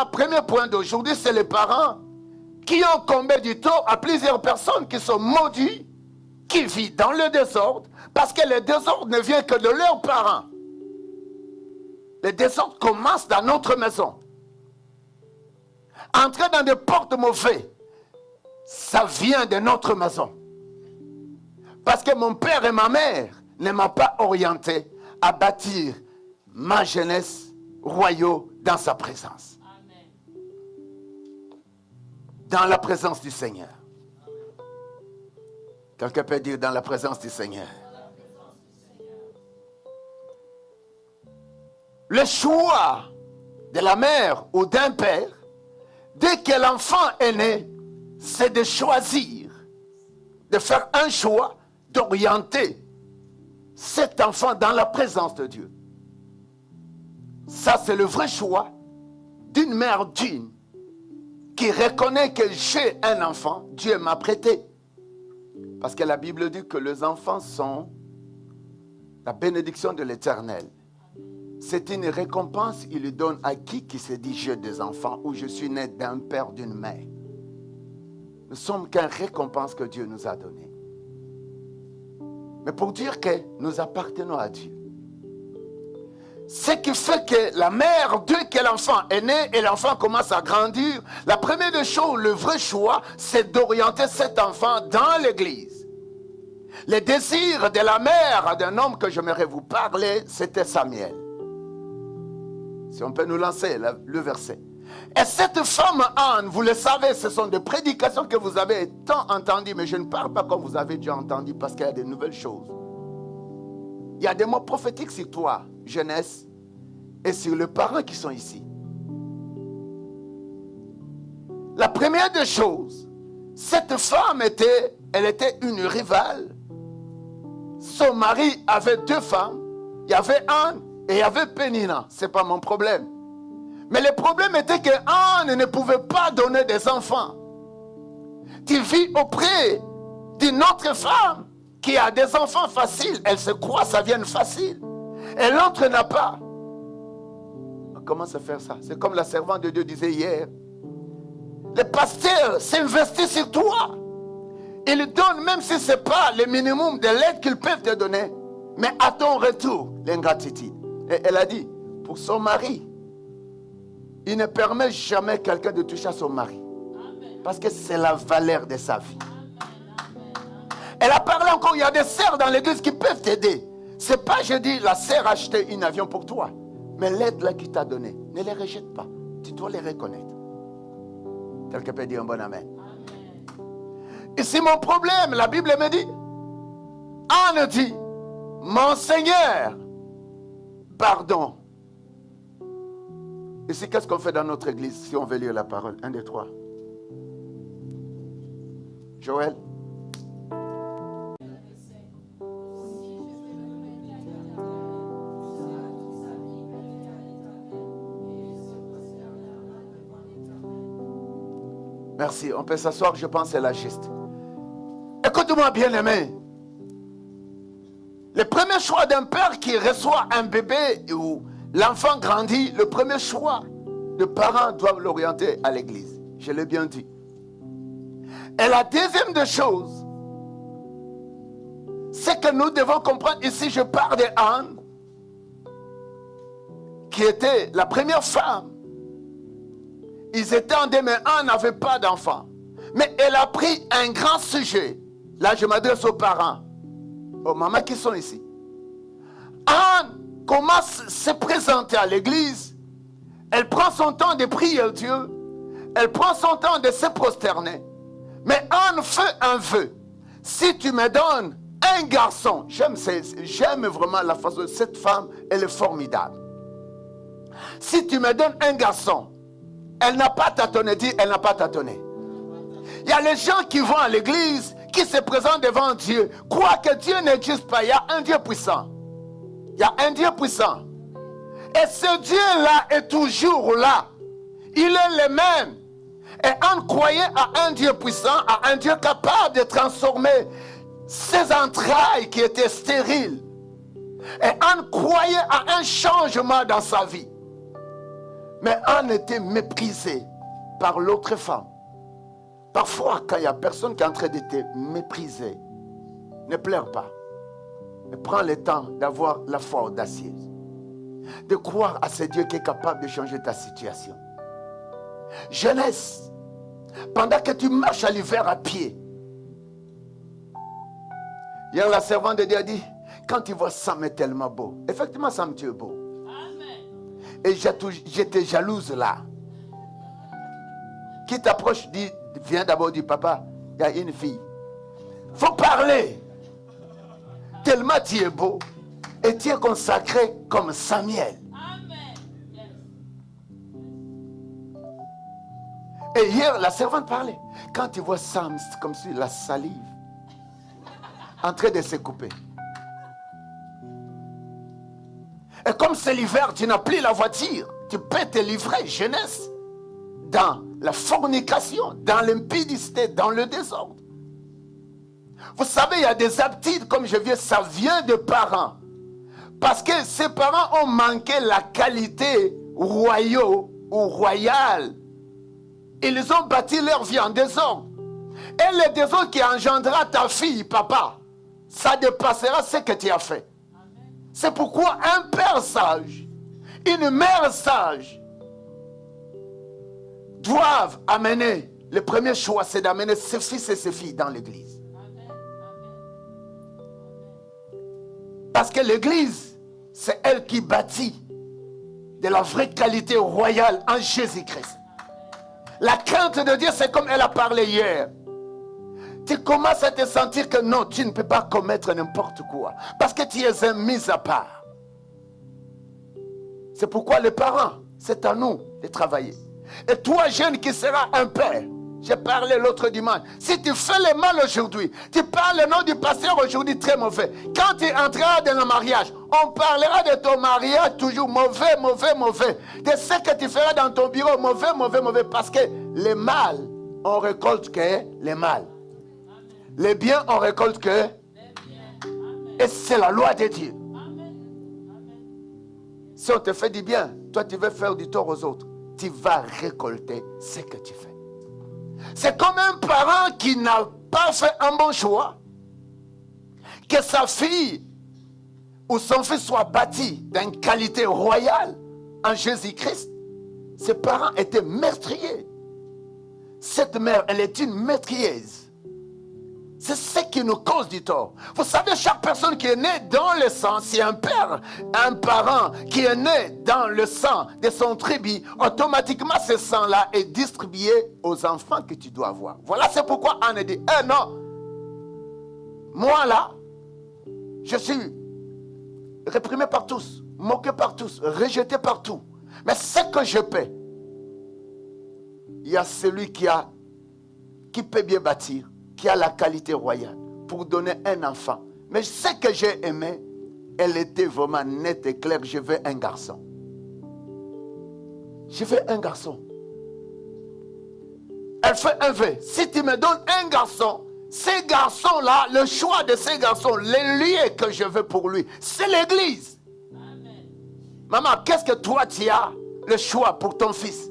le premier point d'aujourd'hui, c'est les parents qui ont combien du tort à plusieurs personnes qui sont maudites, qui vivent dans le désordre, parce que le désordre ne vient que de leurs parents. Le désordre commence dans notre maison. Entrer dans des portes mauvaises, ça vient de notre maison. Parce que mon père et ma mère ne m'ont pas orienté à bâtir ma jeunesse royale dans sa présence. Amen. Dans la présence du Seigneur. Quelqu'un peut dire dans la présence du Seigneur. Le choix de la mère ou d'un père, dès que l'enfant est né, c'est de choisir, de faire un choix, d'orienter cet enfant dans la présence de Dieu. Ça, c'est le vrai choix d'une mère digne qui reconnaît que j'ai un enfant, Dieu m'a prêté. Parce que la Bible dit que les enfants sont la bénédiction de l'Éternel. C'est une récompense, il lui donne à qui se dit j'ai des enfants ou je suis né d'un père, d'une mère. Nous sommes qu'une récompense que Dieu nous a donnée. Mais pour dire que nous appartenons à Dieu. Ce qui fait que la mère, dès que l'enfant est né et l'enfant commence à grandir, la première des choses, le vrai choix, c'est d'orienter cet enfant dans l'église. Le désir de la mère d'un homme que j'aimerais vous parler, c'était Samuel. Si on peut nous lancer le verset. Et cette femme Anne, vous le savez, ce sont des prédications que vous avez tant entendues, mais je ne parle pas comme vous avez déjà entendu parce qu'il y a des nouvelles choses. Il y a des mots prophétiques sur toi, jeunesse, et sur les parents qui sont ici. La première des choses, cette femme était une rivale. Son mari avait 2 femmes, il y avait Anne et il y avait Pénina. Ce n'est pas mon problème. Mais le problème était que Anne ne pouvait pas donner des enfants. Tu vis auprès d'une autre femme qui a des enfants faciles. Elle se croit que ça vient facile. Et l'autre n'a pas. Comment se faire ça? C'est comme la servante de Dieu disait hier. Le pasteur s'investit sur toi. Il donne, même si ce n'est pas le minimum de l'aide qu'ils peuvent te donner. Mais à ton retour, l'ingratitude. Et elle a dit, pour son mari, il ne permet jamais quelqu'un de toucher à son mari. Parce que c'est la valeur de sa vie. Elle a parlé encore, il y a des sœurs dans l'église qui peuvent t'aider. C'est pas, je dis, la sœur a acheté un avion pour toi. Mais l'aide là qu'il t'a donnée, ne les rejette pas. Tu dois les reconnaître. Quelqu'un peut dire un bon amen. Et c'est mon problème, la Bible me dit. Anne dit, mon Seigneur, pardon. Ici, qu'est-ce qu'on fait dans notre église si on veut lire la parole? 1, 2, 3. Joël. Merci, on peut s'asseoir, je pense que c'est la geste. Écoute-moi bien aimé. Le premier choix d'un père qui reçoit un bébé ou l'enfant grandit, le premier choix de parents doivent l'orienter à l'église. Je l'ai bien dit. Et la deuxième des choses, c'est que nous devons comprendre, ici je parle d'Anne, qui était la première femme. Ils étaient en deux, mais Anne n'avait pas d'enfant. Mais elle a pris un grand sujet. Là, je m'adresse aux parents, aux mamans qui sont ici. Anne commence à se présenter à l'église. Elle prend son temps de prier à Dieu. Elle prend son temps de se prosterner. Mais Anne fait un vœu. Si tu me donnes un garçon, j'aime vraiment la façon de cette femme, elle est formidable. Si tu me donnes un garçon, elle n'a pas tâtonné, dit elle n'a pas tâtonné. Il y a les gens qui vont à l'église, qui se présentent devant Dieu, croient que Dieu n'existe pas. Il y a un Dieu puissant. Il y a un Dieu puissant. Et ce Dieu-là est toujours là. Il est le même. Et Anne croyait à un Dieu puissant, à un Dieu capable de transformer ses entrailles qui étaient stériles. Et Anne croyait à un changement dans sa vie. Mais Anne était méprisée par l'autre femme. Parfois, quand il n'y a personne qui est en train de te mépriser, ne pleure pas. Mais prends le temps d'avoir la foi audacieuse. De croire à ce Dieu qui est capable de changer ta situation. Jeunesse, pendant que tu marches à l'hiver à pied. Hier, la servante de Dieu a dit, quand tu vois Sam est tellement beau. Effectivement, Sam, tu es beau. Amen. Et j'étais jalouse là. Qui t'approche, dit, viens d'abord du papa, il y a une fille. Faut parler. Tellement tu es beau et tu es consacré comme Samuel. Amen. Et hier, la servante parlait. Quand tu vois Sam, c'est comme si la salive en train de se couper. Et comme c'est l'hiver, tu n'as plus la voiture. Tu peux te livrer, jeunesse, dans la fornication, dans l'impudicité, dans le désordre. Vous savez, il y a des habitudes, comme je viens, ça vient de parents. Parce que ces parents ont manqué la qualité royale ou royale. Ils ont bâti leur vie en désordre. Et le désordre qui engendra ta fille, papa, ça dépassera ce que tu as fait. C'est pourquoi un père sage, une mère sage, doivent amener, le premier choix, c'est d'amener ses fils et ses filles dans l'église. Parce que l'église, c'est elle qui bâtit de la vraie qualité royale en Jésus-Christ. La crainte de Dieu, c'est comme elle a parlé hier. Tu commences à te sentir que non, tu ne peux pas commettre n'importe quoi. Parce que tu es un mis à part. C'est pourquoi les parents, c'est à nous de travailler. Et toi, jeune qui seras un père, j'ai parlé l'autre dimanche. Si tu fais le mal aujourd'hui, tu parles le nom du pasteur aujourd'hui très mauvais. Quand tu entreras dans le mariage, on parlera de ton mariage toujours mauvais, mauvais, mauvais. De ce que tu feras dans ton bureau, mauvais, mauvais, mauvais. Parce que le mal, on récolte que le mal. Les biens, on récolte que. Et c'est la loi de Dieu. Si on te fait du bien, toi tu veux faire du tort aux autres, tu vas récolter ce que tu fais. C'est comme un parent qui n'a pas fait un bon choix. Que sa fille ou son fils soit bâti d'une qualité royale en Jésus-Christ. Ses parents étaient meurtriers. Cette mère, elle est une meurtrieuse. C'est ce qui nous cause du tort. Vous savez, chaque personne qui est née dans le sang, c'est un père, un parent qui est né dans le sang de son tribu, automatiquement ce sang-là est distribué aux enfants que tu dois avoir. Voilà, c'est pourquoi Anne dit, non, moi là, je suis réprimé par tous, moqué par tous, rejeté par tout. Mais ce que je paie, il y a celui qui peut bien bâtir, qui a la qualité royale pour donner un enfant. Mais ce que j'ai aimé, elle était vraiment nette et claire. Je veux un garçon. Je veux un garçon. Elle fait un vœu. Si tu me donnes un garçon, ces garçons-là, le choix de ces garçons, les lieux que je veux pour lui, c'est l'église. Amen. Maman, qu'est-ce que toi tu as le choix pour ton fils?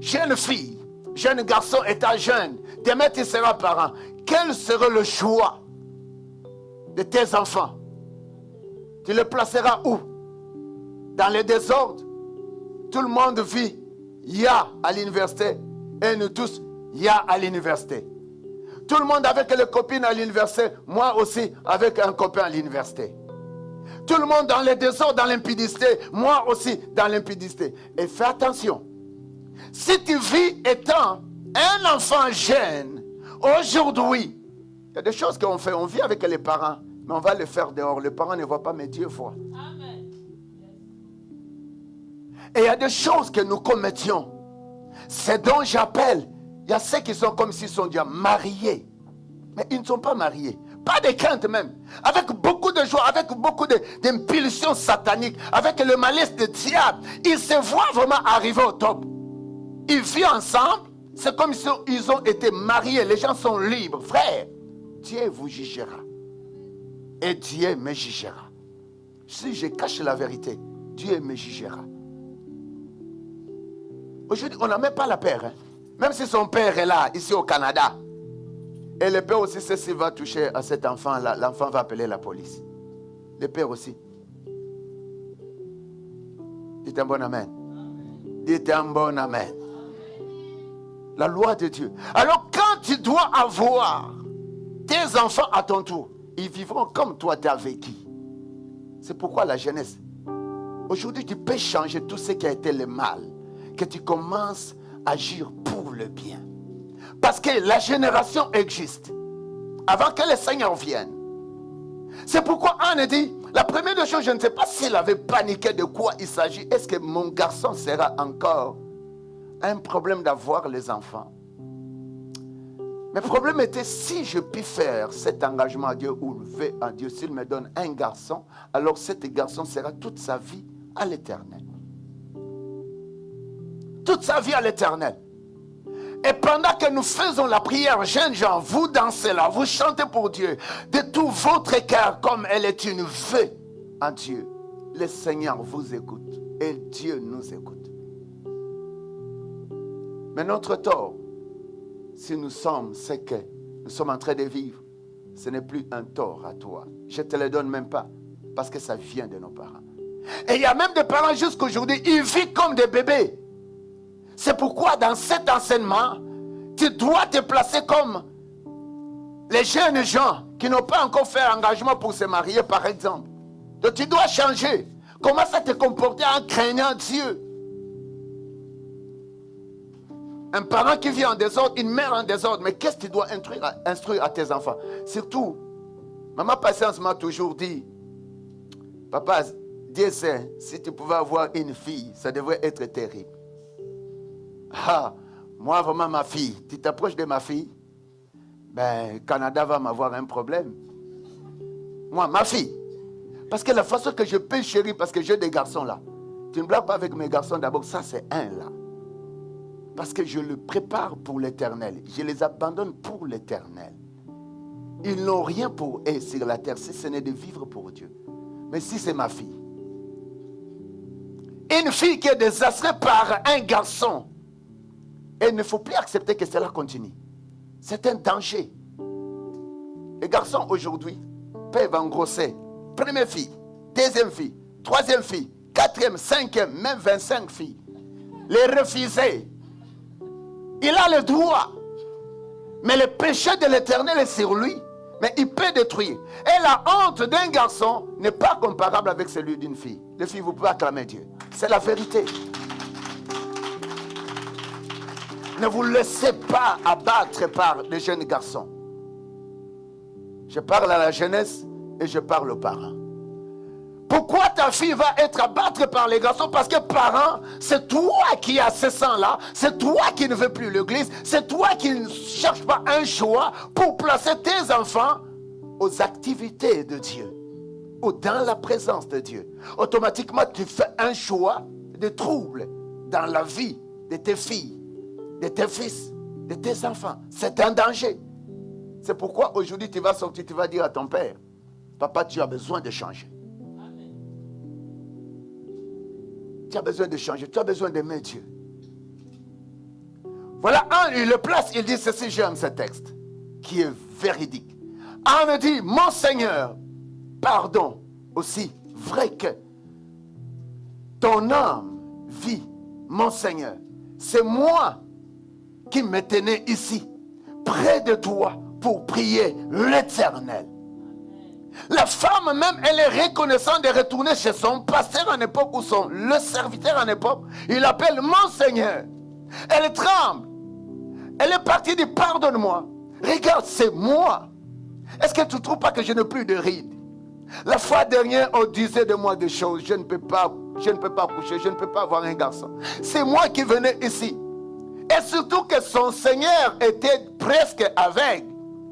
Jeune fille, jeune garçon étant jeune, demain tu seras parent. Quel serait le choix de tes enfants? Tu les placeras où? Dans les désordres? Tout le monde vit, il y a à l'université. Et nous tous, il y a à l'université. Tout le monde avec les copines à l'université. Moi aussi avec un copain à l'université. Tout le monde dans les désordres, dans l'impudicité. Moi aussi dans l'impudicité. Et fais attention. Si tu vis étant un enfant jeune, aujourd'hui, il y a des choses qu'on fait, on vit avec les parents, mais on va les faire dehors. Les parents ne voient pas, mais Dieu voit. Amen. Et il y a des choses que nous commettions. C'est dont j'appelle. Il y a ceux qui sont comme s'ils sont déjà mariés. Mais ils ne sont pas mariés. Pas de crainte même. Avec beaucoup de joie, avec beaucoup d'impulsions sataniques, avec le malice du diable. Ils se voient vraiment arriver au top. Ils vivent ensemble. C'est comme si ils ont été mariés. Les gens sont libres. Frère, Dieu vous jugera. Et Dieu me jugera. Si je cache la vérité, Dieu me jugera. Aujourd'hui, on n'a même pas la peur. Hein. Même si son père est là, ici au Canada. Et le père aussi sait s'il va toucher à cet enfant-là. L'enfant va appeler la police. Le père aussi. Dites un bon amen. Dites un bon amen. La loi de Dieu. Alors quand tu dois avoir tes enfants à ton tour, ils vivront comme toi tu as vécu. C'est pourquoi la jeunesse. Aujourd'hui, tu peux changer tout ce qui a été le mal. Que tu commences à agir pour le bien. Parce que la génération existe. Avant que le Seigneur vienne. C'est pourquoi Anne dit, la première des choses, je ne sais pas s'il avait paniqué de quoi il s'agit. Est-ce que mon garçon sera encore un problème d'avoir les enfants? Mais le problème était, si je puis faire cet engagement à Dieu ou lever à Dieu, s'il me donne un garçon, alors cet garçon sera toute sa vie à l'éternel. Toute sa vie à l'éternel. Et pendant que nous faisons la prière, jeunes gens, vous dansez là, vous chantez pour Dieu, de tout votre cœur, comme elle est une vœu en Dieu. Le Seigneur vous écoute et Dieu nous écoute. Mais notre tort, si nous sommes ce que nous sommes en train de vivre, ce n'est plus un tort à toi. Je ne te le donne même pas, parce que ça vient de nos parents. Et il y a même des parents jusqu'aujourd'hui, ils vivent comme des bébés. C'est pourquoi dans cet enseignement, tu dois te placer comme les jeunes gens qui n'ont pas encore fait engagement pour se marier, par exemple. Donc tu dois changer. Commence à te comporter en craignant Dieu. Un parent qui vit en désordre, une mère en désordre, mais qu'est-ce que tu dois instruire à tes enfants? Surtout, maman Patience m'a toujours dit, papa, Dieu sait, si tu pouvais avoir une fille, ça devrait être terrible. Ah, moi vraiment ma fille, tu t'approches de ma fille, ben Canada va m'avoir un problème. Moi, ma fille. Parce que la façon que je peux chérir, parce que j'ai des garçons là. Tu ne blagues pas avec mes garçons d'abord, ça c'est un là. Parce que je le prépare pour l'éternel. Je les abandonne pour l'éternel. Ils n'ont rien pour eux sur la terre, si ce n'est de vivre pour Dieu. Mais si c'est ma fille. Une fille qui est désastrée par un garçon. Et il ne faut plus accepter que cela continue. C'est un danger. Les garçons aujourd'hui peuvent engrosser. Première fille, deuxième fille, troisième fille, quatrième, cinquième, même 25 filles. Les refuser. Il a le droit. Mais le péché de l'éternel est sur lui. Mais il peut détruire. Et la honte d'un garçon n'est pas comparable avec celui d'une fille. Les filles, vous pouvez acclamer Dieu. C'est la vérité. Ne vous laissez pas abattre par les jeunes garçons. Je parle à la jeunesse et je parle aux parents. Pourquoi ta fille va être abattue par les garçons? Parce que parents, c'est toi qui as ce sang-là. C'est toi qui ne veux plus l'église. C'est toi qui ne cherches pas un choix pour placer tes enfants aux activités de Dieu ou dans la présence de Dieu. Automatiquement, tu fais un choix de trouble dans la vie de tes filles, de tes fils, de tes enfants. C'est un danger. C'est pourquoi aujourd'hui tu vas sortir, tu vas dire à ton père, papa, tu as besoin de changer. Tu as besoin de changer, tu as besoin d'aimer Dieu. Voilà, il le place, il dit ceci, j'aime ce texte, qui est véridique. Anne dit, mon Seigneur, pardon, aussi vrai que ton âme vit, mon Seigneur, c'est moi qui me tenais ici, près de toi, pour prier l'Éternel. La femme même, elle est reconnaissante de retourner chez son pasteur en époque ou le serviteur en époque. Il l'appelle mon Seigneur. Elle tremble. Elle est partie dire pardonne-moi. Regarde, c'est moi. Est-ce que tu ne trouves pas que je n'ai plus de rides? La fois dernière, on disait de moi des choses. Je ne peux pas coucher, je ne peux pas avoir un garçon. C'est moi qui venais ici. Et surtout que son Seigneur était presque aveugle,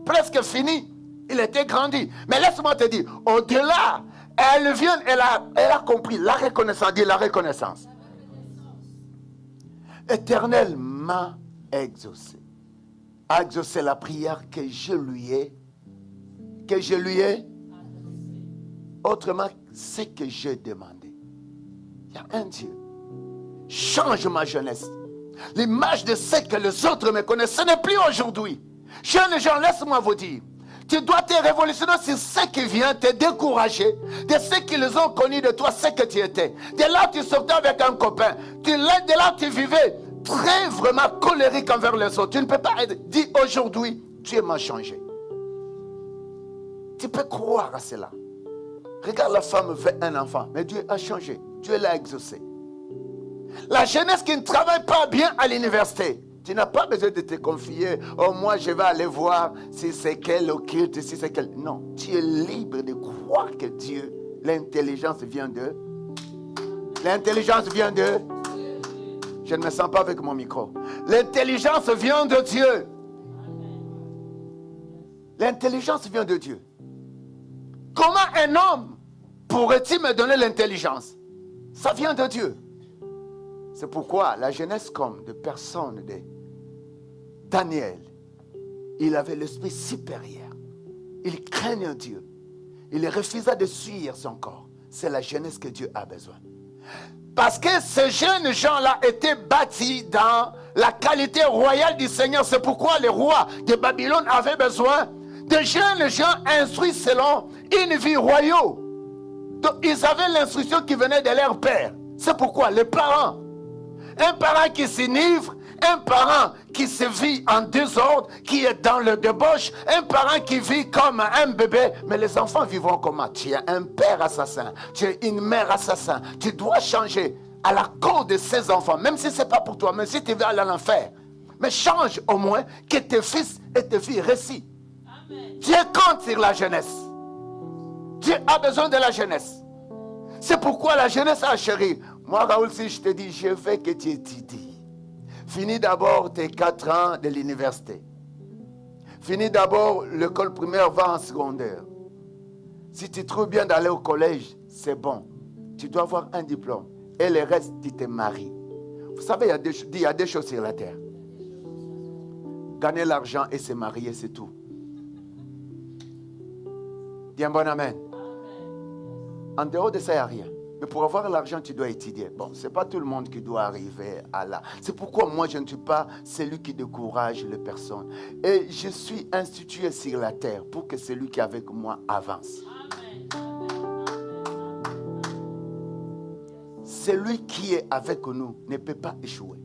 presque fini. Il était grandi. Mais laisse-moi te dire, au-delà, elle vient, elle a compris la reconnaissance. Dis la reconnaissance. Éternel m'a exaucé. A exaucé la prière que je lui ai. Autrement, ce que j'ai demandé. Il y a un Dieu. Change ma jeunesse. L'image de ce que les autres me connaissent, ce n'est plus aujourd'hui. Jeunes gens, laisse-moi vous dire. Tu dois te révolutionner sur ce qui vient te décourager, de ce qu'ils ont connu de toi, ce que tu étais. De là où tu sortais avec un copain. De là où tu vivais très vraiment colérique envers les autres. Tu ne peux pas dire aujourd'hui, Dieu m'a changé. Tu peux croire à cela. Regarde, la femme fait un enfant, mais Dieu a changé. Dieu l'a exaucé. La jeunesse qui ne travaille pas bien à l'université, tu n'as pas besoin de te confier. Oh, moi, je vais aller voir si c'est quel occulte, si c'est quel. Non, tu es libre de croire que Dieu, l'intelligence vient de. L'intelligence vient de. Je ne me sens pas avec mon micro. L'intelligence vient de Dieu. L'intelligence vient de Dieu. Comment un homme pourrait-il me donner l'intelligence? Ça vient de Dieu. C'est pourquoi la jeunesse comme de personnes de Daniel, il avait l'esprit supérieur. Il craignait Dieu. Il refusa de suivre son corps. C'est la jeunesse que Dieu a besoin. Parce que ces jeunes gens-là étaient bâtis dans la qualité royale du Seigneur. C'est pourquoi les rois de Babylone avaient besoin de jeunes gens instruits selon une vie royale. Donc, ils avaient l'instruction qui venait de leur père. C'est pourquoi les parents, un parent qui s'enivre, un parent qui se vit en désordre, qui est dans le débauche, un parent qui vit comme un bébé, mais les enfants vivront comment? Tu es un père assassin, tu es une mère assassin, tu dois changer à la cause de ces enfants, même si ce n'est pas pour toi, même si tu veux aller à l'enfer. Mais change au moins que tes fils et tes filles réussissent. Dieu compte sur la jeunesse. Dieu a besoin de la jeunesse. C'est pourquoi la jeunesse a chéri. Moi, Raoul, si je te dis, je veux que tu étudies. Finis d'abord tes 4 ans de l'université. Finis d'abord l'école primaire, va en secondaire. Si tu trouves bien d'aller au collège, c'est bon. Tu dois avoir un diplôme. Et le reste, tu te maries. Vous savez, il y a des choses sur la terre. Gagner l'argent et se marier, c'est tout. Dis un bon amen. En dehors de ça, il n'y a rien. Mais pour avoir l'argent, tu dois étudier. Bon, ce n'est pas tout le monde qui doit arriver à là. C'est pourquoi moi, je ne suis pas celui qui décourage les personnes. Et je suis institué sur la terre pour que celui qui est avec moi avance. Celui qui est avec nous ne peut pas échouer.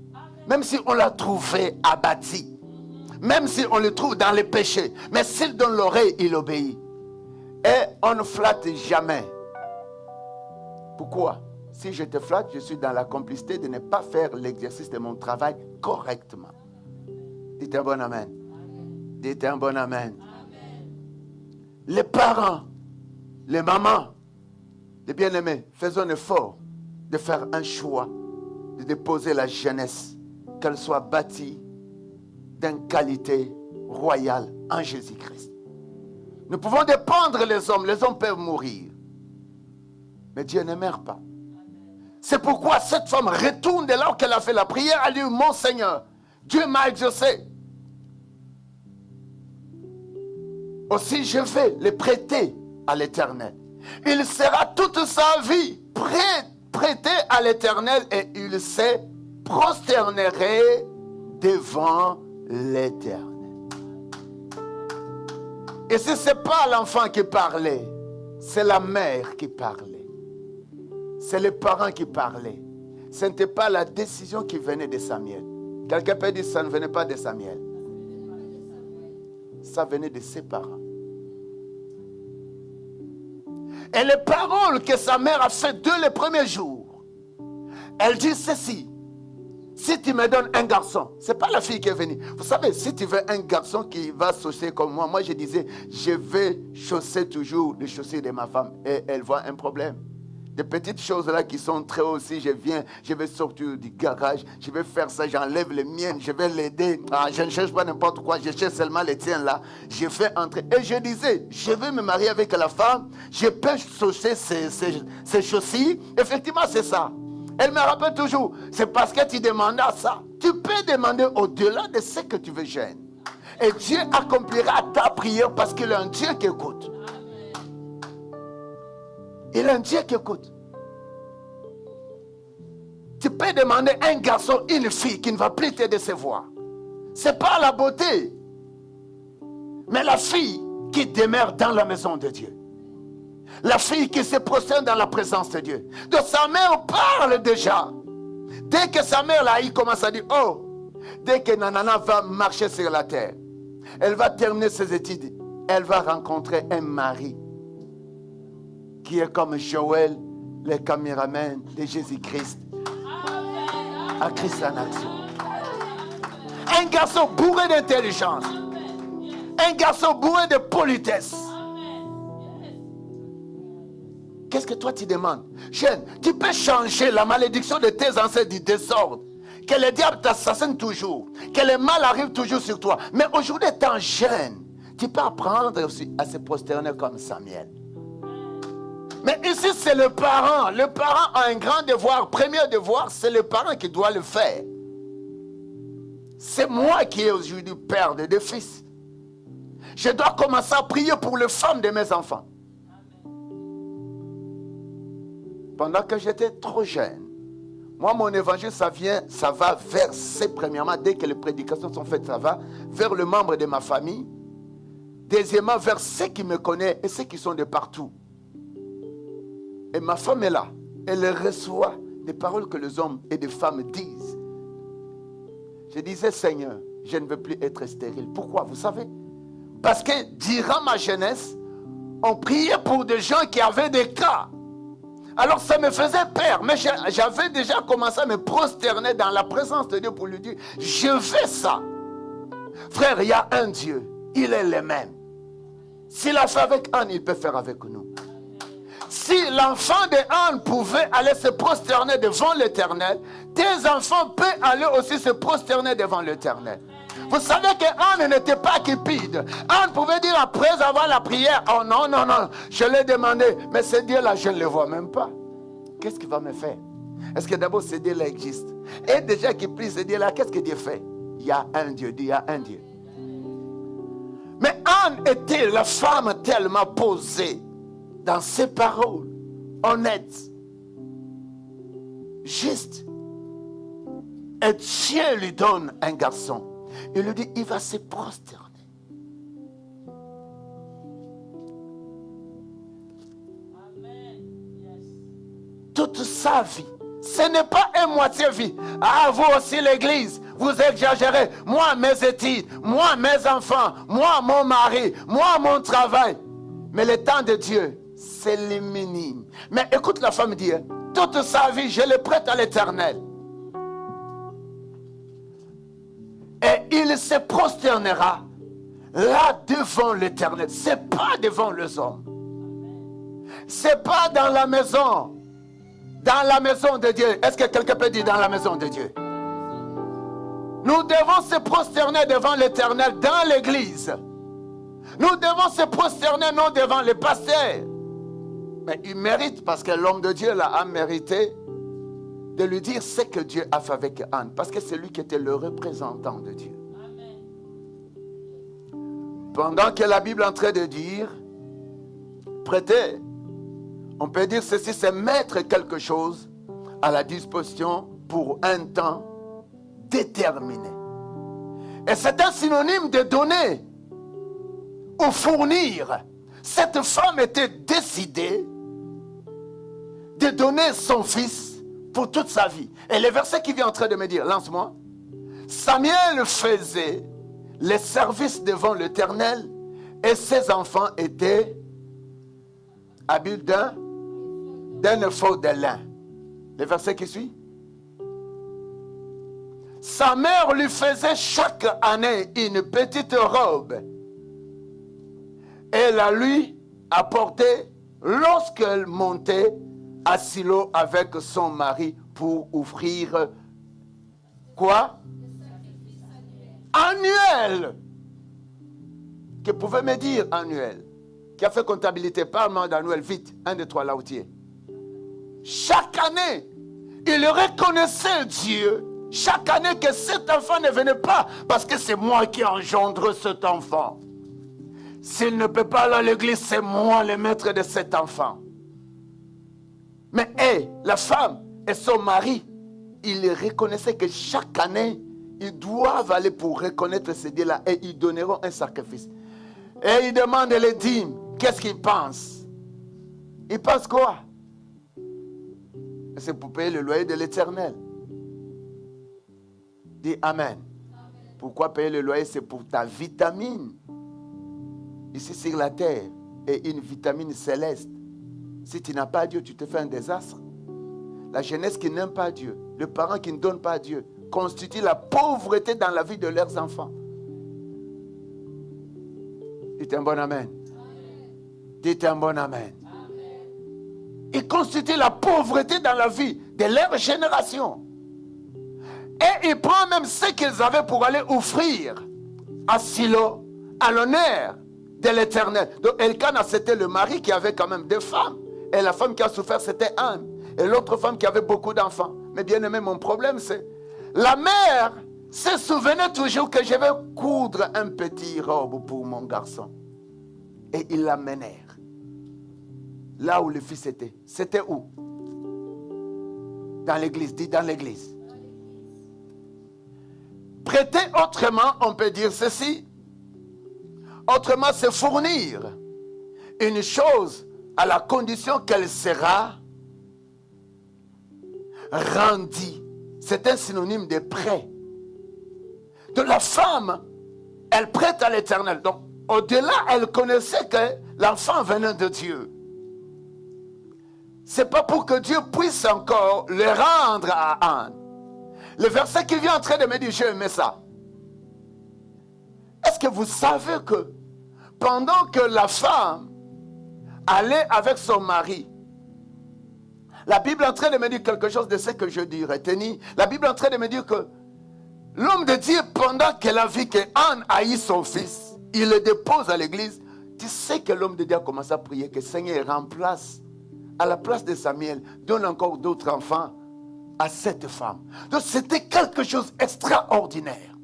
Même si on l'a trouvé abattu. Même si on le trouve dans les péchés. Mais s'il donne l'oreille, il obéit. Et on ne flatte jamais. Pourquoi? Si je te flatte, je suis dans la complicité de ne pas faire l'exercice de mon travail correctement. Dites un bon amen. Dites un bon amen. Les parents, les mamans, les bien-aimés, faisons un effort de faire un choix, de déposer la jeunesse, qu'elle soit bâtie d'une qualité royale en Jésus-Christ. Nous pouvons dépendre les hommes peuvent mourir. Mais Dieu ne meurt pas. C'est pourquoi cette femme retourne de là où elle a fait la prière. Elle dit, mon Seigneur, Dieu m'a exaucé. Aussi je vais le prêter à l'Éternel. Il sera toute sa vie prêté à l'Éternel et il se prosternerait devant l'Éternel. Et ce n'est pas l'enfant qui parlait, c'est la mère qui parlait. C'est les parents qui parlaient. Ce n'était pas la décision qui venait de Samuel. Quelqu'un peut dire que ça ne venait pas de Samuel. Ça venait de ses parents. Et les paroles que sa mère a faites dès les premiers jours, elle dit ceci. Si tu me donnes un garçon, ce n'est pas la fille qui est venue. Vous savez, si tu veux un garçon qui va chausser comme moi je disais, je vais chausser toujours les chaussures de ma femme. Et elle voit un problème. Des petites choses là qui sont très hautes, si je viens, je vais sortir du garage, je vais faire ça, j'enlève les miennes, je vais l'aider. Ah, je ne cherche pas n'importe quoi, je cherche seulement les tiens là. Je fais entrer. Et je disais, je vais me marier avec la femme, je peux chausser ses chaussures. Effectivement, c'est ça. Elle me rappelle toujours, c'est parce que tu demandas ça. Tu peux demander au-delà de ce que tu veux gêner. Et Dieu accomplira ta prière parce qu'il est un Dieu qui écoute. Il est un Dieu qui écoute. Tu peux demander un garçon, une fille qui ne va plus te décevoir. Ce n'est pas la beauté, mais la fille qui demeure dans la maison de Dieu. La fille qui se prosterne dans la présence de Dieu. Donc sa mère parle déjà. Dès que sa mère là, il commence à dire, oh, dès que Nanana va marcher sur la terre, elle va terminer ses études, elle va rencontrer un mari qui est comme Joël, le caméraman de Jésus-Christ. À Christ en action. Un garçon bourré d'intelligence. Un garçon bourré de politesse. Qu'est-ce que toi tu demandes? Jeune, tu peux changer la malédiction de tes ancêtres du désordre. Que le diable t'assassine toujours. Que le mal arrive toujours sur toi. Mais aujourd'hui, étant jeune, tu peux apprendre aussi à se prosterner comme Samuel. Mais ici, c'est le parent. Le parent a un grand devoir. Premier devoir, c'est le parent qui doit le faire. C'est moi qui ai aujourd'hui père de deux fils. Je dois commencer à prier pour les femmes de mes enfants. Pendant que j'étais trop jeune, moi, mon évangile, ça va verser premièrement, dès que les prédications sont faites, ça va vers le membre de ma famille. Deuxièmement, vers ceux qui me connaissent et ceux qui sont de partout. Et ma femme est là. Elle reçoit les paroles que les hommes et les femmes disent. Je disais, Seigneur, je ne veux plus être stérile. Pourquoi? Vous savez? Parce que durant ma jeunesse, on priait pour des gens qui avaient des cas. Alors ça me faisait peur, mais j'avais déjà commencé à me prosterner dans la présence de Dieu pour lui dire, je veux ça. Frère, il y a un Dieu, il est le même. S'il a fait avec Anne, il peut faire avec nous. Si l'enfant de Anne pouvait aller se prosterner devant l'Éternel, tes enfants peuvent aller aussi se prosterner devant l'Éternel. Vous savez que Anne n'était pas cupide. Anne pouvait dire après avoir la prière, oh non, non, non, je l'ai demandé, mais ce Dieu-là, je ne le vois même pas. Qu'est-ce qu'il va me faire? Est-ce que d'abord ce Dieu-là existe? Et déjà qu'il prie ce Dieu-là, qu'est-ce que Dieu fait? Il y a un Dieu, il y a un Dieu. Mais Anne était la femme tellement posée dans ses paroles, honnête, juste. Et Dieu lui donne un garçon. Il lui dit, il va se prosterner. Amen. Yes. Toute sa vie. Ce n'est pas une moitié vie. Ah, vous aussi l'église, vous exagérez. Moi, mes études, moi, mes enfants, moi, mon mari, moi, mon travail. Mais le temps de Dieu, c'est le minime. Mais écoute la femme dire, toute sa vie, je le prête à l'Éternel. Et il se prosternera là devant l'Éternel. Ce n'est pas devant les hommes. Ce n'est pas dans la maison. Dans la maison de Dieu. Est-ce que quelqu'un peut dire dans la maison de Dieu? Nous devons se prosterner devant l'Éternel dans l'église. Nous devons se prosterner non devant les pasteurs. Mais il mérite parce que l'homme de Dieu là, a mérité de lui dire ce que Dieu a fait avec Anne. Parce que c'est lui qui était le représentant de Dieu. Amen. Pendant que la Bible est en train de dire, prêter, on peut dire ceci, c'est mettre quelque chose à la disposition pour un temps déterminé. Et c'est un synonyme de donner ou fournir. Cette femme était décidée de donner son fils pour toute sa vie. Et le verset qui vient en train de me dire, lance-moi. Samuel faisait les services devant l'Éternel et ses enfants étaient habiles d'un éphod de lin. Le verset qui suit. Sa mère lui faisait chaque année une petite robe. Elle la lui apportait lorsqu'elle montait à Silo avec son mari pour offrir quoi? Annuel. Que pouvait me dire annuel? Qui a fait comptabilité? Parle-moi d'annuel, vite. 1, 2, 3, là où tu es. Chaque année, il reconnaissait Dieu. Chaque année que cet enfant ne venait pas parce que c'est moi qui engendre cet enfant. S'il ne peut pas aller à l'église, c'est moi le maître de cet enfant. Mais la femme et son mari ils reconnaissaient que chaque année, ils doivent aller pour reconnaître ces dieux-là et ils donneront un sacrifice. Et ils demandent les dîmes. Qu'est-ce qu'ils pensent? Ils pensent quoi? C'est pour payer le loyer de l'Éternel. Dis Amen. Pourquoi payer le loyer? C'est pour ta vitamine. Ici sur la terre. Et une vitamine céleste. Si tu n'as pas Dieu, tu te fais un désastre. La jeunesse qui n'aime pas Dieu, les parents qui ne donnent pas Dieu, constituent la pauvreté dans la vie de leurs enfants. Dites un bon amen. Dites un bon amen. Ils constituent la pauvreté dans la vie de leur génération. Et ils prennent même ce qu'ils avaient pour aller offrir à Silo, à l'honneur de l'Éternel. Donc Elkana, c'était le mari qui avait quand même 2 femmes. Et la femme qui a souffert, c'était Anne. Et l'autre femme qui avait beaucoup d'enfants. Mais bien aimé, mon problème, c'est la mère se souvenait toujours que je vais coudre un petit robe pour mon garçon. Et ils l'amenèrent. Là où le fils était. C'était où? Dans l'église. Dis dans l'église. Prêter autrement, on peut dire ceci. Autrement, c'est fournir une chose à la condition qu'elle sera rendue. C'est un synonyme de prêt. De la femme, elle prête à l'Éternel. Donc, au-delà, elle connaissait que l'enfant venait de Dieu. C'est pas pour que Dieu puisse encore le rendre à Anne. Le verset qui vient en train de me dire, j'ai aimé ça. Est-ce que vous savez que pendant que la femme allait avec son mari, la Bible est en train de me dire quelque chose de ce que je dis, retenez. La Bible est en train de me dire que l'homme de Dieu, pendant qu'elle a vu que Anne haït son fils, il le dépose à l'église. Tu sais que l'homme de Dieu a commencé à prier que Seigneur remplace, à la place de Samuel, donne encore d'autres enfants à cette femme. Donc c'était quelque chose d'extraordinaire.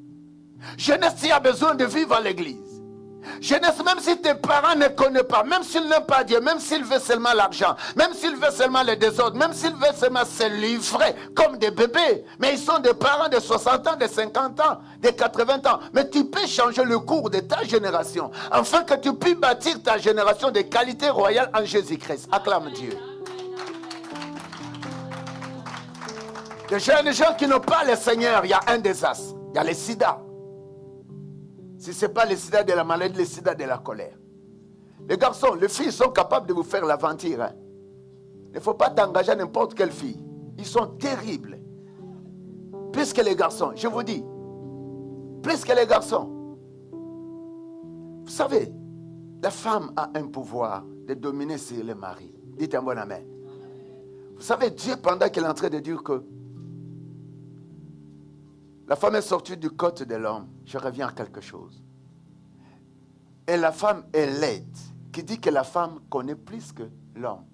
Jeunesse, tu as besoin de vivre à l'église. Jeunesse, même si tes parents ne connaissent pas, même s'ils n'aiment pas Dieu, même s'ils veulent seulement l'argent, même s'ils veulent seulement les désordres, même s'ils veulent seulement se livrer comme des bébés, mais ils sont des parents de 60 ans, de 50 ans, de 80 ans. Mais tu peux changer le cours de ta génération, afin que tu puisses bâtir ta génération de qualité royale en Jésus-Christ. Acclame Dieu. Les jeunes gens qui n'ont pas le Seigneur, il y a un désastre. Il y a le sida. Si ce n'est pas le sida de la maladie, le sida de la colère. Les garçons, les filles sont capables de vous faire l'aventure. Hein. Il ne faut pas t'engager à n'importe quelle fille. Ils sont terribles. Plus que les garçons, je vous dis. Plus que les garçons. Vous savez, la femme a un pouvoir de dominer sur le mari. Dites un bon amen. Vous savez, Dieu, pendant qu'il est en train de dire que la femme est sortie du côte de l'homme. Je reviens à quelque chose. Et la femme est laide, qui dit que la femme connaît plus que l'homme.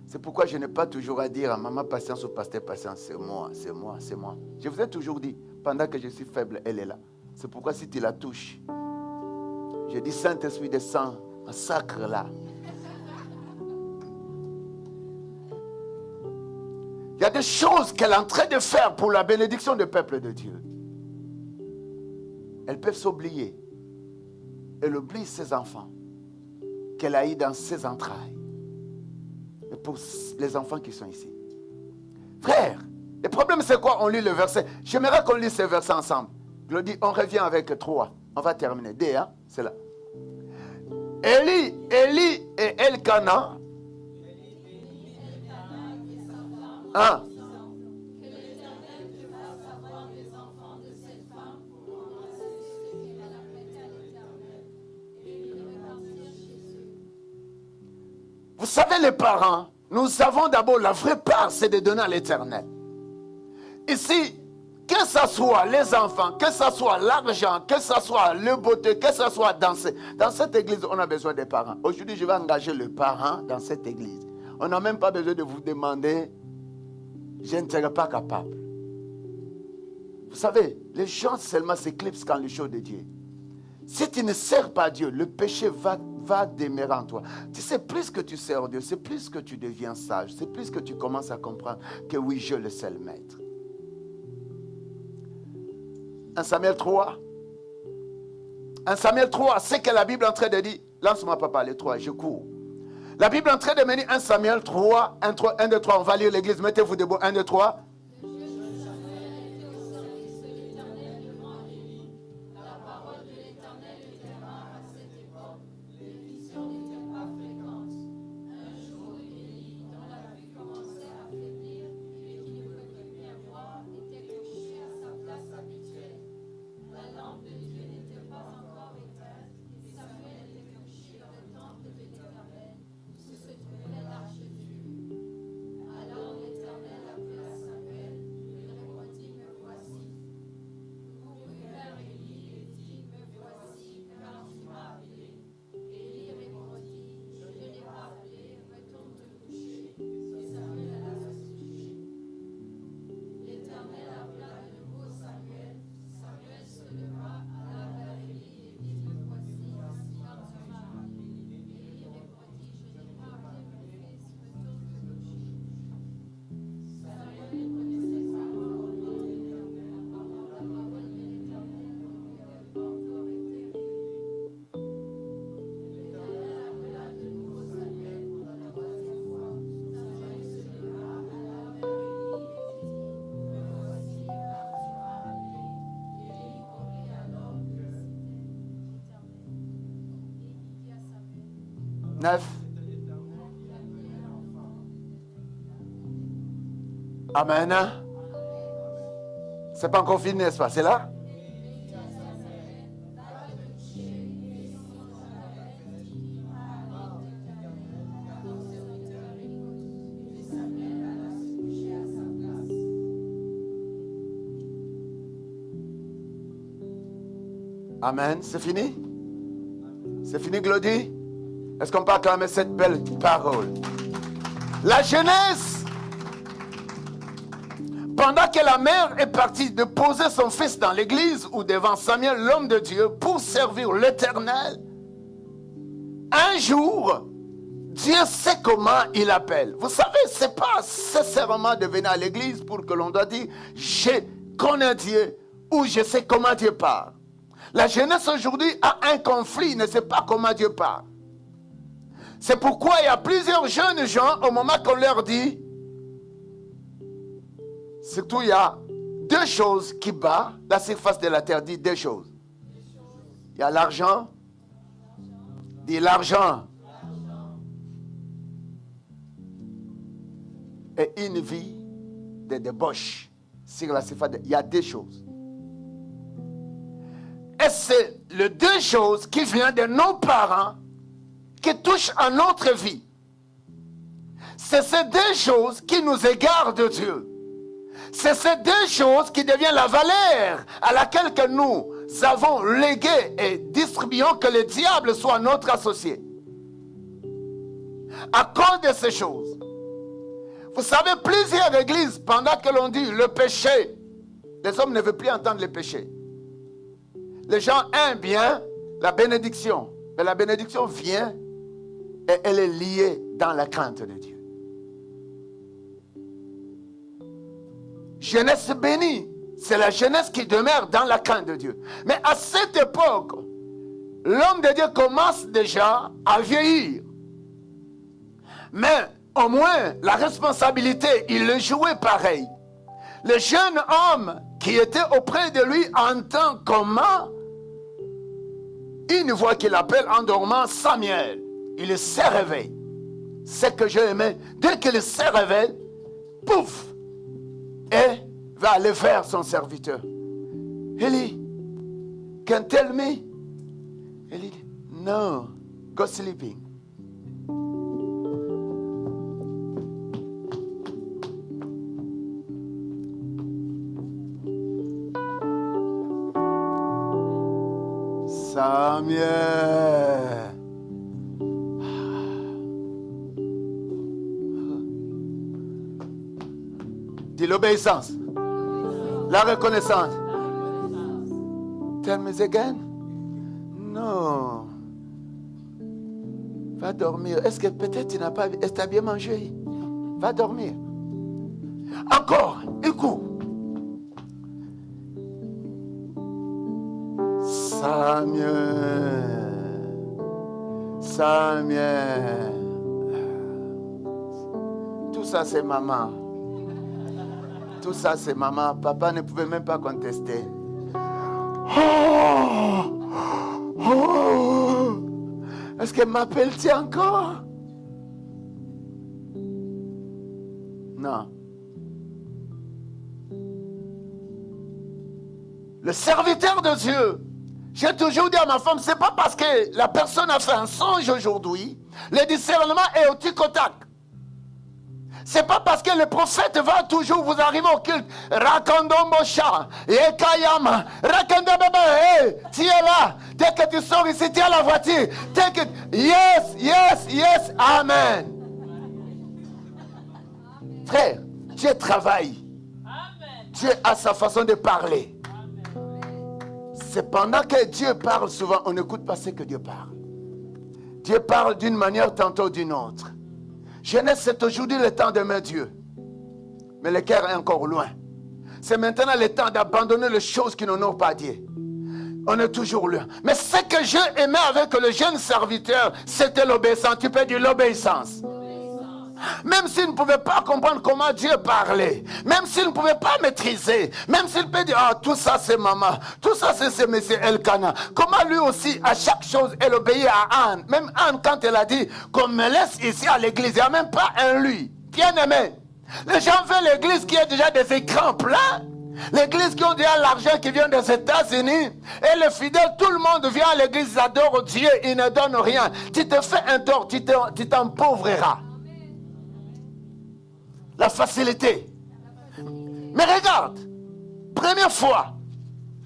C'est pourquoi je n'ai pas toujours à dire à maman patience ou pasteur patience, c'est moi, c'est moi, c'est moi. Je vous ai toujours dit, pendant que je suis faible, elle est là. C'est pourquoi si tu la touches, je dis Saint-Esprit descend, massacre-la. Il y a des choses qu'elle est en train de faire pour la bénédiction du peuple de Dieu. Elles peuvent s'oublier. Elle oublie ses enfants qu'elle a eu dans ses entrailles. Et pour les enfants qui sont ici. Frère, le problème c'est quoi? On lit le verset. J'aimerais qu'on lise ces versets ensemble. Glody, on revient avec 3. On va terminer. D, hein? C'est là. Élie et Elkana. Hein? Vous savez, les parents, nous avons d'abord la vraie part, c'est de donner à l'Éternel. Ici, que ce soit les enfants, que ce soit l'argent, que ce soit le beauté, que ce soit danser. Dans cette église, on a besoin des parents. Aujourd'hui, je vais engager le parent dans cette église. On n'a même pas besoin de vous demander, je ne serai pas capable. Vous savez, les gens seulement s'éclipsent quand le show de Dieu. Si tu ne sers pas Dieu, le péché va demeurer en toi. Tu sais, plus que tu sers Dieu, c'est plus que tu deviens sage. C'est plus que tu commences à comprendre que oui, je le seul maître. 1 Samuel 3. 1 Samuel 3, c'est que la Bible est en train de dire. Lance-moi papa, les 3, je cours. La Bible est en train de me dire 1 Samuel 3, 1, 2, 3. On va lire l'église, mettez-vous debout, 1, 2, 3. Neuf. Amen. C'est pas encore fini, n'est-ce pas? C'est là? Amen. C'est fini? C'est fini, Glody? Est-ce qu'on peut acclamer cette belle parole? La jeunesse, pendant que la mère est partie de poser son fils dans l'église ou devant Samuel, l'homme de Dieu, pour servir l'Éternel, un jour, Dieu sait comment il appelle. Vous savez, ce n'est pas nécessairement de venir à l'église pour que l'on doit dire « je connais Dieu » ou « je sais comment Dieu parle ». La jeunesse aujourd'hui a un conflit, ne sait pas comment Dieu parle. C'est pourquoi il y a plusieurs jeunes gens, au moment qu'on leur dit, surtout il y a deux choses qui battent la surface de la terre, dit deux choses. Il y a l'argent, dit l'argent, et une vie de débauche sur la surface. Il y a deux choses. Et c'est les deux choses qui viennent de nos parents qui touchent à notre vie. C'est ces deux choses qui nous égarent de Dieu. C'est ces deux choses qui deviennent la valeur à laquelle que nous avons légué et distribuons que le diable soit notre associé. À cause de ces choses. Vous savez, plusieurs églises, pendant que l'on dit le péché, les hommes ne veulent plus entendre le péché. Les gens aiment bien la bénédiction. Mais la bénédiction vient et elle est liée dans la crainte de Dieu. Jeunesse bénie, c'est la jeunesse qui demeure dans la crainte de Dieu. Mais à cette époque, l'homme de Dieu commence déjà à vieillir. Mais au moins, la responsabilité, il le jouait pareil. Le jeune homme qui était auprès de lui entend comment une voix qu'il appelle en dormant Samuel. Il se réveille. C'est que j'ai aimé. Dès qu'il se réveille, pouf, et va aller vers son serviteur. Eli, can tell me? Eli dit, no, go sleeping. Samuel. Dis l'obéissance. La reconnaissance. Tell me again. Non. Va dormir. Est-ce que peut-être tu n'as pas... Est-ce que tu as bien mangé? Va dormir. Encore. Écoute. Samuel. Tout ça, c'est maman. Tout ça, c'est maman. Papa ne pouvait même pas contester. Est-ce qu'elle m'appelle-t-il encore? Non. Le serviteur de Dieu, j'ai toujours dit à ma femme, c'est pas parce que la personne a fait un songe aujourd'hui, le discernement est au tic-au-tac. C'est pas parce que le prophète va toujours vous arriver au culte. Rakondombosha, Ekayama, Rakandababa, tu es là. Dès que tu sors ici, tu es à la voiture. Yes, amen. Frère, Dieu travaille. Dieu a sa façon de parler. C'est pendant que Dieu parle souvent, on n'écoute pas ce que Dieu parle. Dieu parle d'une manière, tantôt d'une autre. Jeunesse, c'est aujourd'hui le temps d'aimer Dieu. Mais le cœur est encore loin. C'est maintenant le temps d'abandonner les choses qui n'honorent pas Dieu. On est toujours loin. Mais ce que Dieu aimait avec le jeune serviteur, c'était l'obéissance. Tu peux dire l'obéissance. Même s'il ne pouvait pas comprendre comment Dieu parlait, même s'il ne pouvait pas maîtriser, même s'il peut dire, ah, tout ça c'est maman, tout ça c'est monsieur Elkana. Comment lui aussi, à chaque chose, elle obéit à Anne. Même Anne, quand elle a dit qu'on me laisse ici à l'église, il n'y a même pas un lui. Bien aimé. Les gens veulent l'église qui a déjà des écrans pleins. L'église qui a déjà l'argent qui vient des États-Unis. Et les fidèles, tout le monde vient à l'église, ils adorent Dieu, ils ne donnent rien. Tu te fais un tort, tu t'empauvriras. La facilité. Mais regarde, première fois,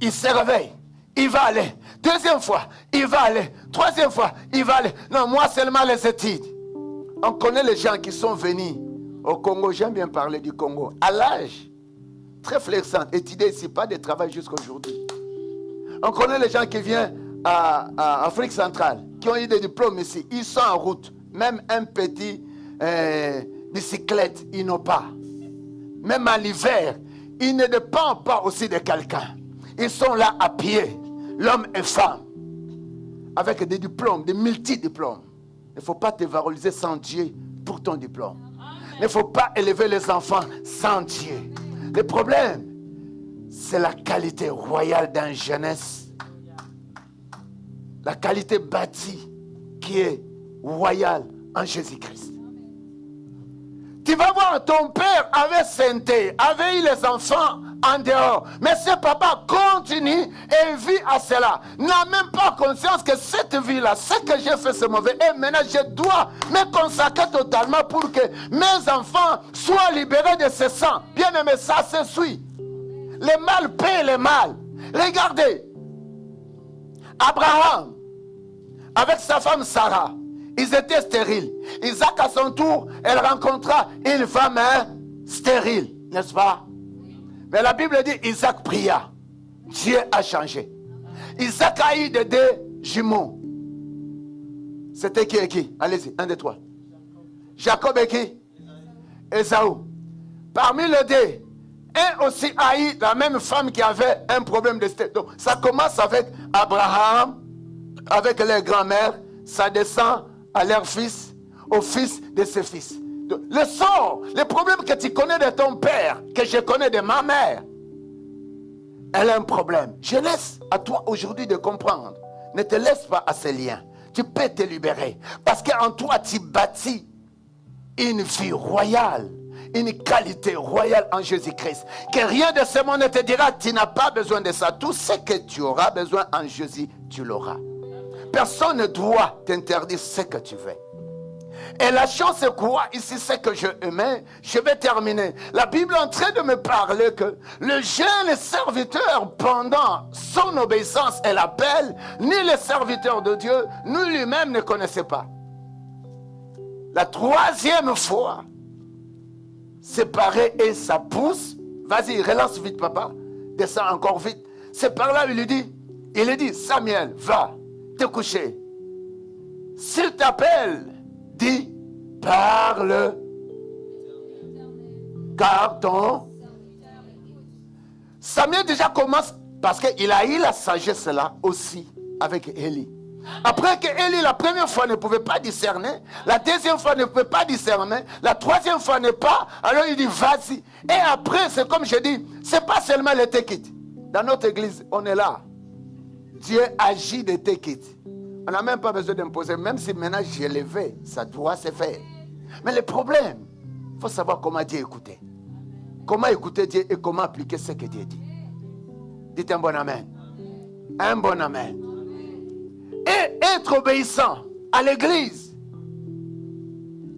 il se réveille, il va aller. Deuxième fois, il va aller. Troisième fois, il va aller. Non, moi seulement les études. On connaît les gens qui sont venus au Congo. J'aime bien parler du Congo. À l'âge très flexant, étudier ici, pas de travail jusqu'à aujourd'hui. On connaît les gens qui viennent à Afrique centrale, qui ont eu des diplômes ici. Ils sont en route. Même un petit bicyclette, ils n'ont pas. Même à l'hiver, ils ne dépendent pas aussi de quelqu'un. Ils sont là à pied, l'homme et femme, avec des diplômes, des multi-diplômes. Il ne faut pas te valoriser sans Dieu pour ton diplôme. Il ne faut pas élever les enfants sans Dieu. Le problème, c'est la qualité royale d'une jeunesse. La qualité bâtie qui est royale en Jésus-Christ. Tu vas voir, ton père avait sainteté, avait eu les enfants en dehors. Mais ce papa continue et vit à cela. N'a même pas conscience que cette vie-là, ce que j'ai fait, c'est mauvais. Et maintenant, je dois me consacrer totalement pour que mes enfants soient libérés de ce sang. Bien aimé, ça se suit. Le mal paie le mal. Regardez. Abraham, avec sa femme Sarah, ils étaient stériles. Isaac, à son tour, elle rencontra une femme stérile, n'est-ce pas? Mais la Bible dit, Isaac pria. Dieu a changé. Isaac a eu des deux jumeaux. C'était qui et qui? Allez-y, un, deux, trois. Jacob et qui? Ésaü. Parmi les deux, un aussi a eu la même femme qui avait un problème de stérilité. Donc, ça commence avec Abraham, avec leur grand-mère, ça descend à leur fils, au fils de ses fils. Donc, le sort, le problème que tu connais de ton père, que je connais de ma mère, elle a un problème. Je laisse à toi aujourd'hui de comprendre. Ne te laisse pas à ces liens. Tu peux te libérer. Parce qu'en toi, tu bâtis une vie royale, une qualité royale en Jésus-Christ. Que rien de ce monde ne te dira, tu n'as pas besoin de ça. Tout ce que tu auras besoin en Jésus, tu l'auras. Personne ne doit t'interdire ce que tu veux. Et la chose c'est quoi? Ici, c'est que je aimais. Je vais terminer. La Bible est en train de me parler que le jeune serviteur, pendant son obéissance et l'appel, ni le serviteur de Dieu, ni lui-même ne connaissait pas. La troisième fois, c'est pareil et ça pousse. Vas-y, relance vite, papa. Descends encore vite. C'est par là, il lui dit, Samuel, va te coucher. S'il t'appelle, dis, parle, car ton... Samuel déjà commence Parce qu'il a eu la sagesse là aussi avec Élie. Après que Élie, la première fois, ne pouvait pas discerner, la deuxième fois ne pouvait pas discerner, la troisième fois n'est pas, alors il dit vas-y. Et après, c'est comme je dis, c'est pas seulement les tekites. Dans notre église, on est là. Dieu agit des tekites. On n'a même pas besoin d'imposer, même si maintenant j'ai levé, ça doit se faire. Mais le problème, il faut savoir comment Dieu écouter. Comment écouter Dieu et comment appliquer ce que Dieu dit. Dites un bon amen. Un bon amen. Et être obéissant à l'église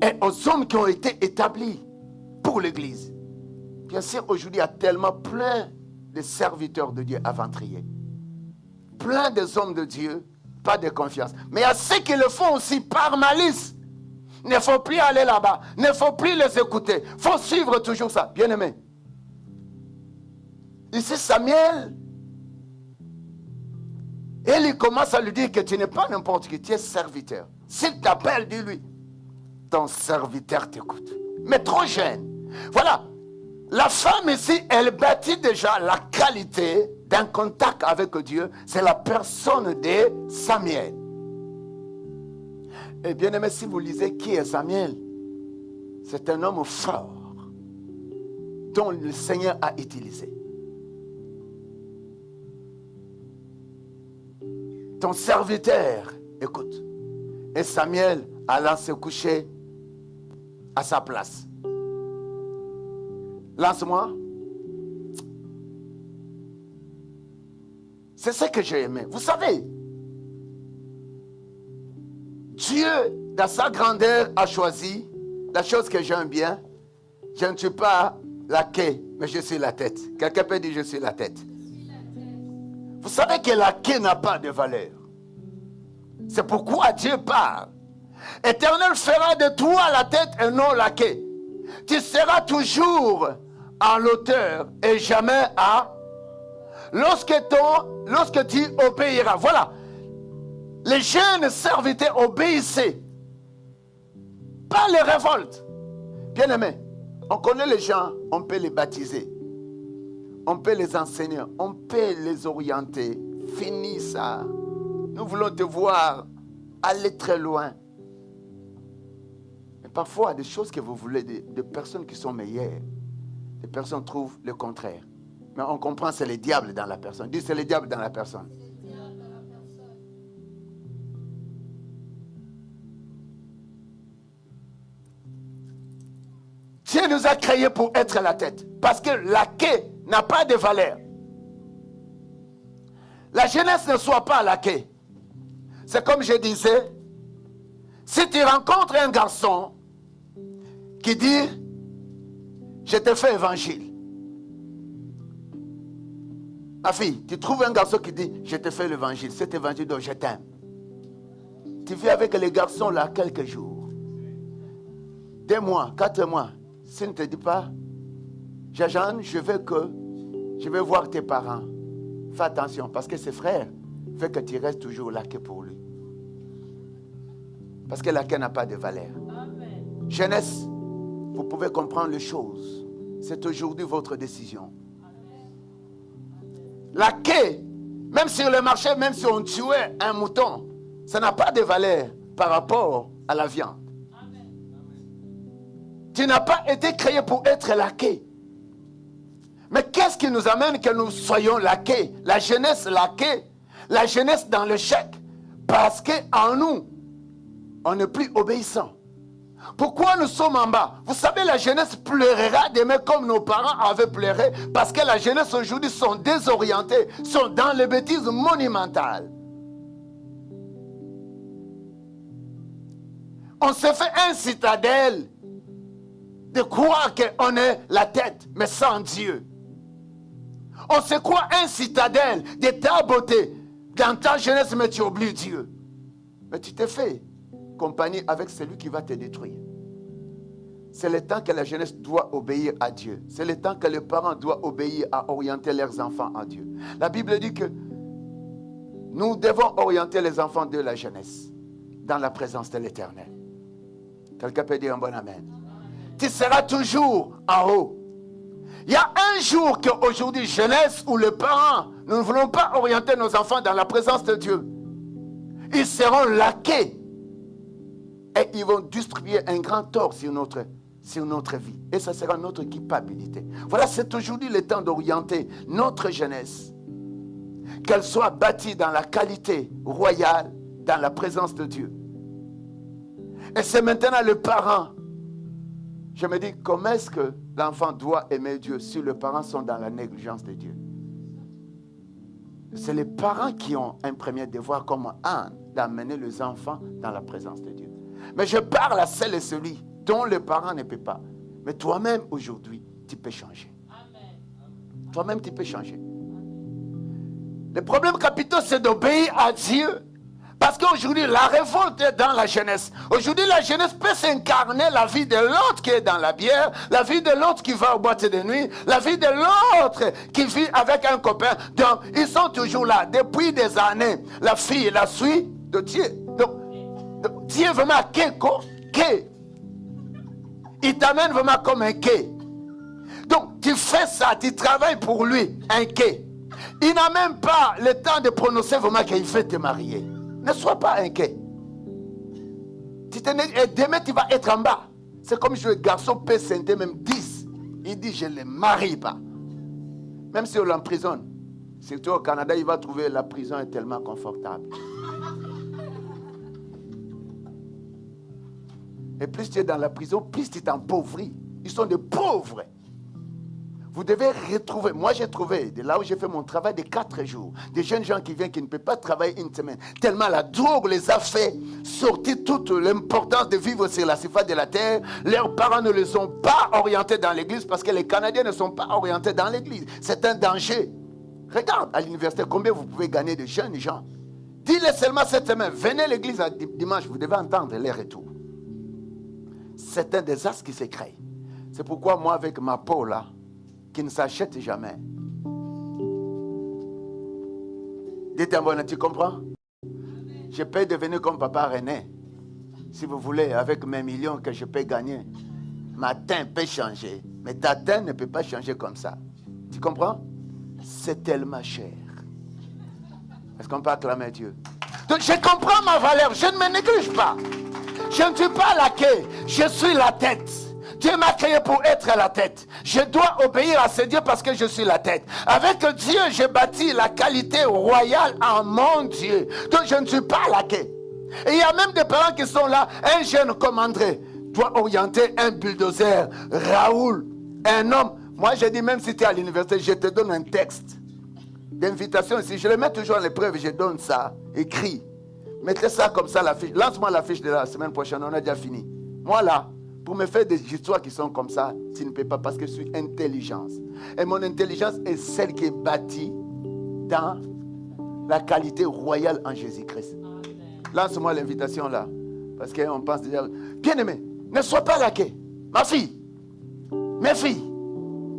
et aux hommes qui ont été établis pour l'église. Bien sûr, aujourd'hui, il y a tellement plein de serviteurs de Dieu aventuriers. Plein des hommes de Dieu, pas de confiance. Mais il y a ceux qui le font aussi par malice. Il ne faut plus aller là-bas. Il ne faut plus les écouter. Il faut suivre toujours ça. Bien aimé. Ici, Samuel, il commence à lui dire que tu n'es pas n'importe qui, tu es serviteur. S'il t'appelle, dis-lui, ton serviteur t'écoute. Mais trop jeune. Voilà. La femme ici, elle bâtit déjà la qualité d'un contact avec Dieu. C'est la personne de Samuel. Et bien aimé, si vous lisez qui est Samuel, c'est un homme fort dont le Seigneur a utilisé. Ton serviteur, écoute. Et Samuel alla se coucher à sa place. Lance-moi. C'est ce que j'ai aimé. Vous savez, Dieu, dans sa grandeur, a choisi la chose que j'aime bien. Je ne suis pas la queue, mais je suis la tête. Quelqu'un peut dire je suis la tête. Vous savez que la queue n'a pas de valeur. C'est pourquoi Dieu parle. Éternel fera de toi la tête et non la queue. Tu seras toujours à l'auteur et jamais à... Lorsque tu obéiras. Voilà. Les jeunes serviteurs obéissaient. Pas les révoltes. Bien aimé, on connaît les gens, on peut les baptiser. On peut les enseigner, on peut les orienter. Finis ça. Nous voulons te voir aller très loin. Mais parfois, des choses que vous voulez, des personnes qui sont meilleures, des personnes trouvent le contraire. Mais on comprend, c'est le diable dans la personne. Dis, c'est le diable dans la personne. Dieu nous a créés pour être la tête. Parce que la queue n'a pas de valeur. La jeunesse ne soit pas la queue. C'est comme je disais, si tu rencontres un garçon qui dit, je te fais évangile. Ma fille, tu trouves un garçon qui dit, je te fais l'évangile. Cet évangile, donc je t'aime. Tu vis avec les garçons là quelques jours. 2 mois, 4 mois. S'il ne te dit pas, Jeanne, je veux voir tes parents. Fais attention, parce que ses frères veulent que tu restes toujours là que pour lui. Parce que la queue n'a pas de valeur. Amen. Jeunesse, vous pouvez comprendre les choses. C'est aujourd'hui votre décision. Amen. La queue, même sur le marché, même si on tuait un mouton, ça n'a pas de valeur par rapport à la viande. Amen. Tu n'as pas été créé pour être la queue. Mais qu'est-ce qui nous amène que nous soyons la queue? La jeunesse la queue. La jeunesse dans l'échec. Parce qu'en nous, on n'est plus obéissant. Pourquoi nous sommes en bas? Vous savez, la jeunesse pleurera demain comme nos parents avaient pleuré. Parce que la jeunesse aujourd'hui sont désorientés, sont dans les bêtises monumentales. On se fait un citadelle de croire qu'on est la tête, mais sans Dieu. On se croit un citadelle de ta beauté, dans ta jeunesse, mais tu oublies Dieu. Mais tu te fais compagnie avec celui qui va te détruire. C'est le temps que la jeunesse doit obéir à Dieu. C'est le temps que les parents doivent obéir à orienter leurs enfants à Dieu. La Bible dit que nous devons orienter les enfants de la jeunesse dans la présence de l'Éternel. Quelqu'un peut dire un bon amen. Tu seras toujours en haut. Il y a un jour qu'aujourd'hui, jeunesse ou les parents, nous ne voulons pas orienter nos enfants dans la présence de Dieu. Ils seront laqués. Et ils vont distribuer un grand tort sur notre vie. Et ça sera notre culpabilité. Voilà, c'est aujourd'hui le temps d'orienter notre jeunesse. Qu'elle soit bâtie dans la qualité royale, dans la présence de Dieu. Et c'est maintenant le parent. Je me dis, comment est-ce que l'enfant doit aimer Dieu si les parents sont dans la négligence de Dieu? C'est les parents qui ont un premier devoir comme Anne d'amener les enfants dans la présence de Dieu. Mais je parle à celle et celui dont le parent ne peut pas. Mais toi-même aujourd'hui, tu peux changer. Toi-même, tu peux changer. Le problème capital, c'est d'obéir à Dieu. Parce qu'aujourd'hui, la révolte est dans la jeunesse. Aujourd'hui, la jeunesse peut s'incarner la vie de l'autre qui est dans la bière, la vie de l'autre qui va aux boîtes de nuit, la vie de l'autre qui vit avec un copain. Donc, ils sont toujours là. Depuis des années, la fille la suit de Dieu. Donc Dieu vraiment qu'est. Il t'amène vraiment comme un quai. Donc, tu fais ça, tu travailles pour lui, un quai. Il n'a même pas le temps de prononcer vraiment qu'il veut te marier. Ne sois pas inquiet. Et demain, tu vas être en bas. C'est comme si le garçon peut s'aider même 10. Il dit, je ne le marie pas. Même si on l'emprisonne. Surtout au Canada, il va trouver la prison est tellement confortable. Et plus tu es dans la prison, plus tu t'empauvris. Ils sont des pauvres. Vous devez retrouver. Moi, j'ai trouvé, de là où j'ai fait mon travail de 4 jours, des jeunes gens qui viennent, qui ne peuvent pas travailler une semaine. Tellement la drogue les a fait sortir toute l'importance de vivre sur la surface de la terre. Leurs parents ne les ont pas orientés dans l'église parce que les Canadiens ne sont pas orientés dans l'église. C'est un danger. Regarde à l'université combien vous pouvez gagner de jeunes gens. Dis-les seulement cette semaine, venez à l'église dimanche, vous devez entendre les retours. C'est un désastre qui se crée. C'est pourquoi moi, avec ma peau là, qui ne s'achète jamais. Dites-moi, tu comprends? Je peux devenir comme papa René. Si vous voulez, avec mes millions que je peux gagner, ma teinte peut changer. Mais ta teinte ne peut pas changer comme ça. Tu comprends? C'est tellement cher. Est-ce qu'on peut acclamer Dieu? Donc je comprends ma valeur. Je ne me néglige pas. Je ne suis pas la queue. Je suis la tête. Dieu m'a créé pour être la tête. Je dois obéir à ce Dieu parce que je suis la tête. Avec Dieu, j'ai bâti la qualité royale en mon Dieu. Donc je ne suis pas la queue. Et il y a même des parents qui sont là. Un jeune comme André doit orienter un bulldozer. Raoul, un homme. Moi, je dis même si tu es à l'université, je te donne un texte d'invitation. Si je le mets toujours en l'épreuve, je donne ça, écrit. Mettez ça comme ça, la fiche. Lance-moi la fiche de la semaine prochaine, on a déjà fini. Moi là, pour me faire des histoires qui sont comme ça, tu ne peux pas parce que je suis intelligence. Et mon intelligence est celle qui est bâtie dans la qualité royale en Jésus-Christ. Lance-moi l'invitation là. Parce qu'on pense déjà... Bien-aimé, ne sois pas laquais. Ma fille, mes filles,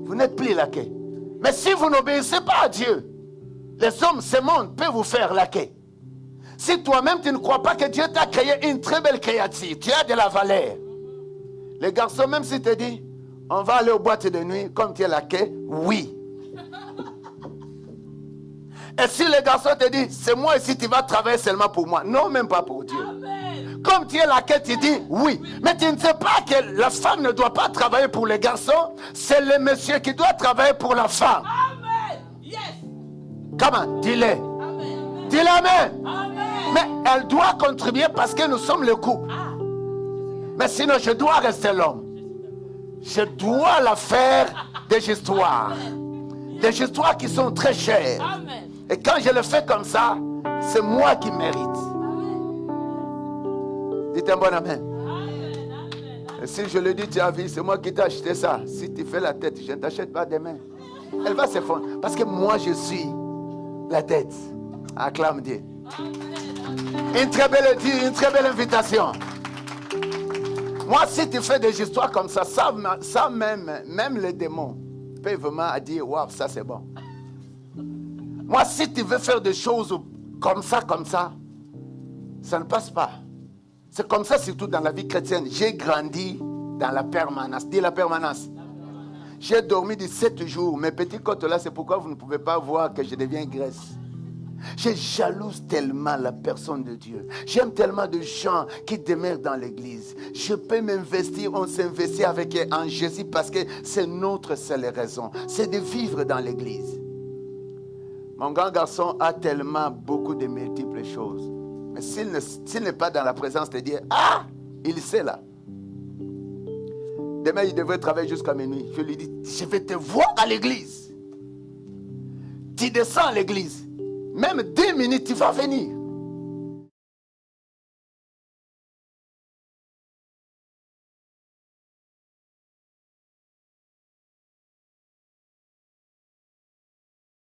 vous n'êtes plus laquais. Mais si vous n'obéissez pas à Dieu, les hommes, ce monde peut vous faire laquais. Si toi-même tu ne crois pas que Dieu t'a créé une très belle créature, tu as de la valeur. Les garçons, même s'ils te disent, on va aller aux boîtes de nuit, comme tu es laquais, oui. Et si les garçons te disent, c'est moi ici, tu vas travailler seulement pour moi. Non, même pas pour Dieu. Amen. Comme tu es laquais, tu dis oui. Mais tu ne sais pas que la femme ne doit pas travailler pour les garçons. C'est le monsieur qui doit travailler pour la femme. Amen. Yes. Comment? Dis-le. Dis-le amen. Amen. Mais elle doit contribuer parce que nous sommes le couple. Ah. Mais sinon, je dois rester l'homme. Je dois la faire des histoires. Des histoires qui sont très chères. Amen. Et quand je le fais comme ça, c'est moi qui mérite. Dites un bon amen. Et si je le dis, tu as vu, c'est moi qui t'ai acheté ça. Si tu fais la tête, je ne t'achète pas demain. Elle va se fondre. Parce que moi, je suis la tête. Acclame Dieu. Une très belle invitation. Moi, si tu fais des histoires comme ça, ça même les démons peuvent vraiment dire, waouh, ça c'est bon. Moi, si tu veux faire des choses comme ça, ça ne passe pas. C'est comme ça surtout dans la vie chrétienne. J'ai grandi dans la permanence. Dis la permanence. j'ai dormi 17 jours. Mes petits côtes là, c'est pourquoi vous ne pouvez pas voir que je deviens graisse. Je jalouse tellement la personne de Dieu. J'aime tellement de gens qui demeurent dans l'église. Je peux m'investir, on s'investit avec en Jésus parce que c'est notre seule raison. C'est de vivre dans l'église. Mon grand garçon a tellement beaucoup de multiples choses. Mais s'il n'est pas dans la présence de Dieu, il sait là. Demain, il devrait travailler jusqu'à minuit. Je lui dis, je vais te voir à l'église. Tu descends à l'église. Même 10 minutes, tu vas venir.